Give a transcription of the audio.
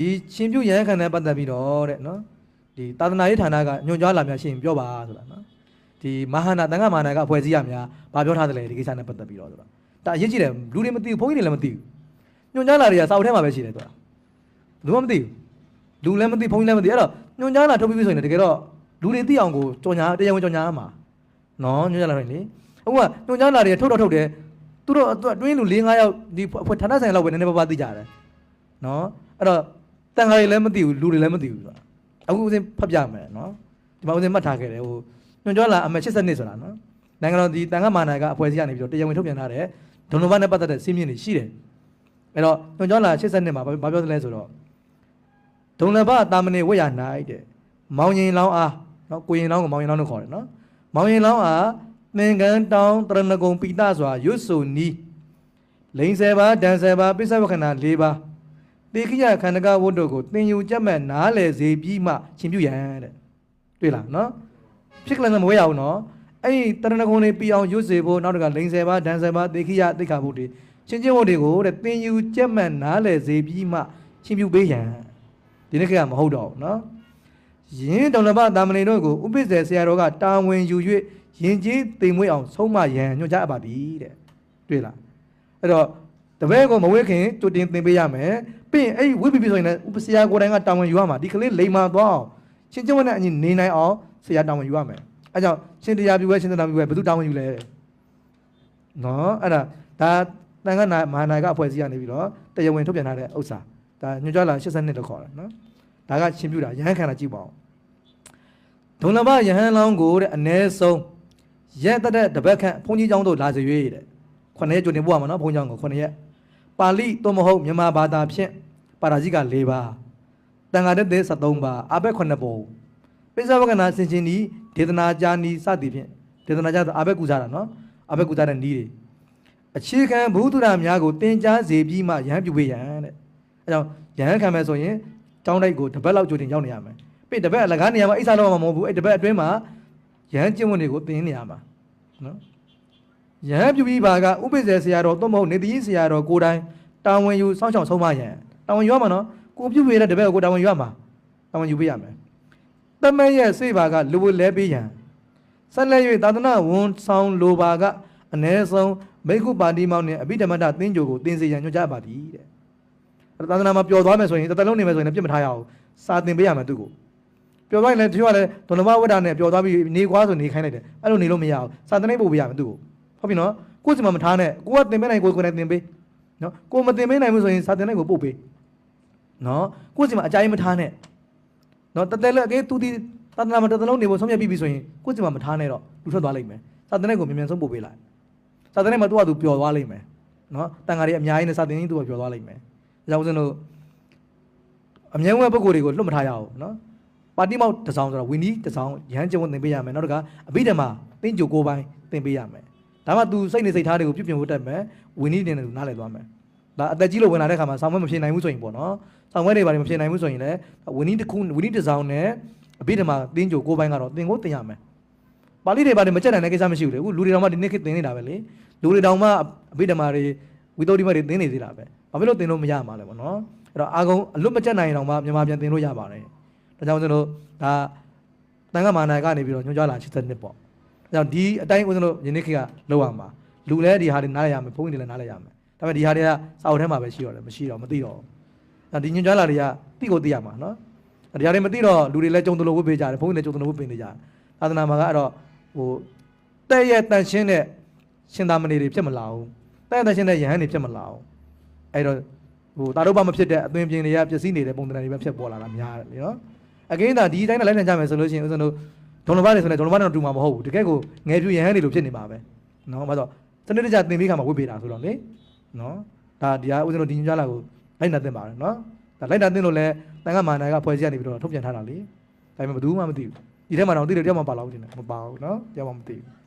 ဒီချင်းပြုတ်ရဟန်းခံတဲ့ပတ်သက်ပြီးတော့တဲ့နော်ဒီသာသနာရေးဌာနကညွှန်ကြားလာများရှိရင်ပြောပါဆိုတာနော်ဒီမဟာနာတန်ခါမဟာနာကအဖွဲ့အစည်းရများဘာပြောထားတယ်လဲဒီကိစ္စနဲ့ပတ်သက်ပြီးတော့ဆိုတော့ဒါအရေးကြီးတယ်လူတွေမသိဘူးဘုန်းကြီးတွေလည်းမသိဘူးညွှန်ကြားလာတွေကစာအုပ်ထဲမှာပဲရှိတယ်ဆိုတာဘယ်သူမှမသိဘူးလူလည်းမသိဘုန်းကြီးလည်းမသိအဲ့တော့ညွှန်ကြားလာထုတ်ပြီးဆိုရင်တကယ်တော့လူတွေသိအောင်ကိုကြော်ညာတရားဝင်ကြော်ညာမှာနော်ညွှန်ကြားလာတယ်လေအခုကညွှန်ကြားလာတွေထုတ်တယ်သူတို့အတွင်းလူ၄၅ယောက်ဒီအဖွဲ့ဌာနဆိုင်လောက်ပဲနည်းနည်းပါးပါးသိကြတယ်နော်အဲ့တော့တန်ခါတွေလည်းမသိဘူးလူတွေလည်းမသိဘူးဆိုတာအခုဦးစင်းဖတ်ပြမယ်နော်ဒီမှာဦးစင်းမှတ်ထားခဲ့တယ်ဟိုညွှန်ကြားလာအမှတ်82ဆိုတာနော်နိုင်ငံတော်ဒီတန်ခါမာနာကအဖွဲ့အစည်းကနေပြီးတော့တရားဝင်ထုတ်ပြန်ထားတဲ့ဒုံလဘနဲ့ပတ်သက်တဲ့စီးမြင့်တွေရှိတယ်အဲ့တော့ညွှန်ကြားလာ82မှာဘာပြောသလဲဆိုတော့ဒုံလဘတာမဏေဝိရ၌တဲ့မောင်ရင်လောင်းအားနော်ကိုရင်လောင်းကိုမောင်ရင်လောင်းလို့ခေါ်တယ်နော်မောင်ရင်လောင်းအားသင်္ကန်းတောင်းတရဏဂုံပိတစွာရွတ်ဆိုနီးလိန်10ပါးဒန်10ပါးပိဿဝခဏ4ပါးတေခိယခန္ဓကဝတ္တုကိုသင်ယူကြက်မဲ့နားလေစေပြီးမှရှင်ပြုရန်တဲ့တွေ့လားနော်ဖြစ်ကလန်မဝဲရအောင်နော်အဲ့ဒီတရဏဂုံတွေပြီးအောင်ရွတ်စေဖို့နောက်တကလိန်10ပါးဒန်10ပါးတေခိယသိက္ခာပုဒ်တွေချင်းချင်းဝတ်တွေကိုတဲ့သင်ယူကြက်မဲ့နားလေစေပြီးမှရှင်ပြုပေးရန်ဒီနေ့ကမဟုတ်တော့ဘူးနော်ယင်းတောင်လဘတာမဏေတို့ကိုဥပိ္ပဇေဆရာတော်ကတာဝန်ယူ၍ယင်ကြီးတိမ်မွေးအောင်ဆုံးမရန်ညွှန်ကြားအပ်ပါသည်တဲ့တွေ့လားအဲ့တော့တပည့်ကိုမဝဲခင်တူတင်သင်ပေးရမယ်ပြီးရင်အဲ့ဝိပ္ပိဆိုရင်လည်းဆရာကိုယ်တိုင်ကတာဝန်ယူရမှာဒီကလေးလိမ်မာသွားအောင်ရှင်ကျုံနဲ့အညီနေနိုင်အောင်ဆရာတာဝန်ယူရမယ်အဲကြောင့်ရှင်တရားပြုဝဲရှင်တရားပြုဝဲဘယ်သူတာဝန်ယူလဲနော်အဲ့ဒါတန်ခါမဟာနာယကအဖွဲ့အစည်းကနေပြီးတော့တရားဝင်ထုတ်ပြန်ထားတဲ့ဥစ္စာဒါညွှန်ကြားလာ82လို့ခေါ်တယ်နော်ဒါကရှင်ပြုတာယဟန်ခန္ဓာကြည့်ပါအောင်ဒုံလဘယဟန်လောင်းကိုတဲ့အ ਨੇ ဆုံးရက်တဲ့တပတ်ခန့်ဘုန်းကြီးကျောင်းတို့လာစေ၍တဲ့9ရက်ကြိုတင်ပို့ရမှာနော်ဘုန်းကြီးကျောင်းကို9ရက်ပါဠိသို့မဟုတ်မြန်မာဘာသာဖြင့်ပါရာဇိက4ပါးတန်ခါတက်တဲ့73ပါးအဘက်9ပုံပိဿဝကနာဆင်ချင်းဤဒေသနာကြာနီစသည်ဖြင့်ဒေသနာကြာအဘက်ကူစားတာနော်အဘက်ကူစားတဲ့နီးတွေအခြေခံဘုဒ္ဓရာများကိုတင်ကြားစေပြီးမှရဟန်းပြုပေးရန်တဲ့အဲကြောင့်ရဟန်းခံမယ်ဆိုရင်ကျောင်းတိုက်ကိုတပတ်လောက်ကြိုတင်ရောက်နေရမယ်ပြီးတပတ်အလကားနေရာမှာအိဆာတော့မှာမဟုတ်ဘူးအဲ့တပတ်အတွင်းမှာရဟန်းကျင့်ဝတ်တွေကိုသင်နေရမှာနော်ရဟန်းပြုပြီးပါကဥပိ္ပဇေဆရာတော်သို့မဟုတ်နေတိဆရာတော်ကိုယ်တိုင်တာဝန်ယူစောင့်ရှောက်ဆုံးမရန်တာဝန်ယူရမှာနော်ကိုပြုပေးတဲ့တပတ်ကိုတာဝန်ယူရမှာတာဝန်ယူပေးရမယ်တမန်ရဲ့စိတ်ပါကလူဝလဲပေးရန်ဆက်လက်၍သာသနာဝန်ဆောင်လိုပါကအ ਨੇ ဆုံးမိက္ခုပါတိမောင်းနဲ့အဘိဓမ္မတသင်္ကြိုကိုသင်စေရန်ညွှန်ကြားပါသည်တဲ့သာသနာမှာပျော်သွားမယ်ဆိုရင်တစ်သက်လုံးနေမယ်ဆိုရင်ပြစ်မထားရအောင်စာသင်ပေးရမယ်သူကိုပျော်သွားရင်လည်းတချို့ကလည်းဒုလဘဝတ္တနဲ့ပျော်သွားပြီးနေကွာဆိုနေခိုင်းလိုက်တယ်အဲ့လိုနေလို့မရအောင်စာသင်ပေးပို့ပေးရမယ်သူကိုဟုတ်ပြီနော်ကိုယ်စီမမထားနဲ့ကိုကသင်ပေးနိုင်ကိုယ်နဲ့သင်ပေးနော်ကိုမသင်ပေးနိုင်ဘူးဆိုရင်စာသင်နိုင်ကိုပို့ပေးနော်ကိုယ်စီမအကြိုင်းမထားနဲ့နော်တသက်လည်းအကေသူဒီသာသနာမှာတစ်သက်လုံးနေဖို့ဆုံးဖြတ်ပြီးပြီဆိုရင်ကိုယ်စီမမထားနဲ့တော့လူထွက်သွားလိမ့်မယ်စာသင်နိုင်ကိုမြန်ဆုံးပို့ပေးလိုက်စာသင်နိုင်မှာသူကသူပျော်သွားလိမ့်မယ်နော်တန်ဃာတွေအများကြီးနဲ့စာသင်ရင်သူကပျော်သွားလိမ့်မယ်ဒါကြောင့်ဦးဇင်းတို့အမြဲတမ်းပုဂ္ဂိုလ်တွေကိုလွတ်မထားရအောင်နော်ပါတိမောက်တစ်စောင်းဆိုတော့ဝီနီးတစ်စောင်းရဟန်းကျင့်ဝတ်သင်ပေးရမယ်နောက်တစ်ခါအဘိဓမ္မာသင်္ကြို9ပိုင်းသင်ပေးရမယ်ဒါမှသူစိတ်နေစိတ်ထားတွေကိုပြုပြင်ဖို့တက်မယ်ဝီနီးတင်တယ်သူနားလည်သွားမယ်ဒါအသက်ကြီးလို့ဝင်လာတဲ့ခါမှာဆောင်းမွဲမဖြေနိုင်ဘူးဆိုရင်ပေါ့နော်ဆောင်းမွဲတွေဘာတွေမဖြေနိုင်ဘူးဆိုရင်လည်းဝီနီးတစ်ခုဝီနီးတစ်စောင်းနဲ့အဘိဓမ္မာသင်္ကြို9ပိုင်းကတော့သင်ကိုသင်ရမယ်ပါဠိတွေဘာတွေမကျက်နိုင်တဲ့ကိစ္စမရှိဘူးလေအခုလူတွေတောင်မှဒီနေ့ခေတ်သင်နေတာပဲလေလူတွေတောင်မှအဘိဓမ္မာတွေဝိသုဒ္ဓိမတွေသင်နေသေးတာပဲဘာဖြစ်လို့သင်လို့မရမှာလဲပေါ့နော်အဲ့တော့အာကုံအလွတ်မကျက်နိုင်ရင်တောင်မှမြန်မာပြန်သင်လို့ရပါတယ်ဒါကြောင့်ကျွန်တော်ဒါတန်ခါမာနာကနေပြီးတော့ညွှန်ကြားလာ82ပေါ့ဒါကြောင့်ဒီအတိုင်းဦးဇင်းတို့ယနေ့ခေတ်ကလောက်ရမှာလူလည်းဒီဟာတွေနားလည်ရမယ်ဘုန်းကြီးတွေလည်းနားလည်ရမယ်ဒါပေမဲ့ဒီဟာတွေကစာအုပ်ထဲမှာပဲရှိတော့တယ်မရှိတော့မသိတော့ဘူးဒီညွှန်ကြားလာတွေကသိကိုသိရမှာနော်ဒီဟာတွေမသိတော့လူတွေလည်းကြုံတလို့ဝတ်ပေးကြတယ်ဘုန်းကြီးလည်းကြုံတလို့ဝတ်ပေးနေကြတယ်သာသနာမှာကအဲ့တော့ဟိုတဲ့ရဲ့တန်ရှင်းတဲ့ရှင်သာမဏေတွေဖြစ်မလာဘူးတဲ့တန်ရှင်းတဲ့ယဟန်တွေဖြစ်မလာဘူးအဲ့တော့ဟိုတာတို့ဘာမဖြစ်တဲ့အသွင်ပြင်တွေကပျက်စီးနေတဲ့ပုံစံတွေပဲဖြစ်ပေါ်လာတာများတယ်နော်အကင်းသာဒီအတိုင်းနဲ့လိုက်နိုင်ကြမယ်ဆိုလို့ရှိရင်ဦးဇင်းတို့ဒုံလဘတွေဆိုရင်ဒုံလဘနဲ့တူမှာမဟုတ်ဘူးတကယ်ကိုငယ်ပြူယဟန်တွေလိုဖြစ်နေမှာပဲနော်ဘာလို့စနစ်တကျသင်ပေးခါမှာဝတ်ပေးတာဆိုတော့လေနော်ဒါဒီဟာဦးဇင်းတို့ဒီညွှန်ကြားလာကိုလိုက်နာသင်ပါတယ်နော်ဒါလိုက်နာသင်လို့လဲတန်ခါမာနာကဖွဲ့စည်းရနေပြီးတော့ထုတ်ပြန်ထားတာလေဒါပေမဲ့ဘယ်သူမှမသိဘူးဒီထဲမှာတော့သိတယ်တယောက်မှပါလာဘူးတင်တယ်မပါဘူးနော်တယောက်မှမသိဘူး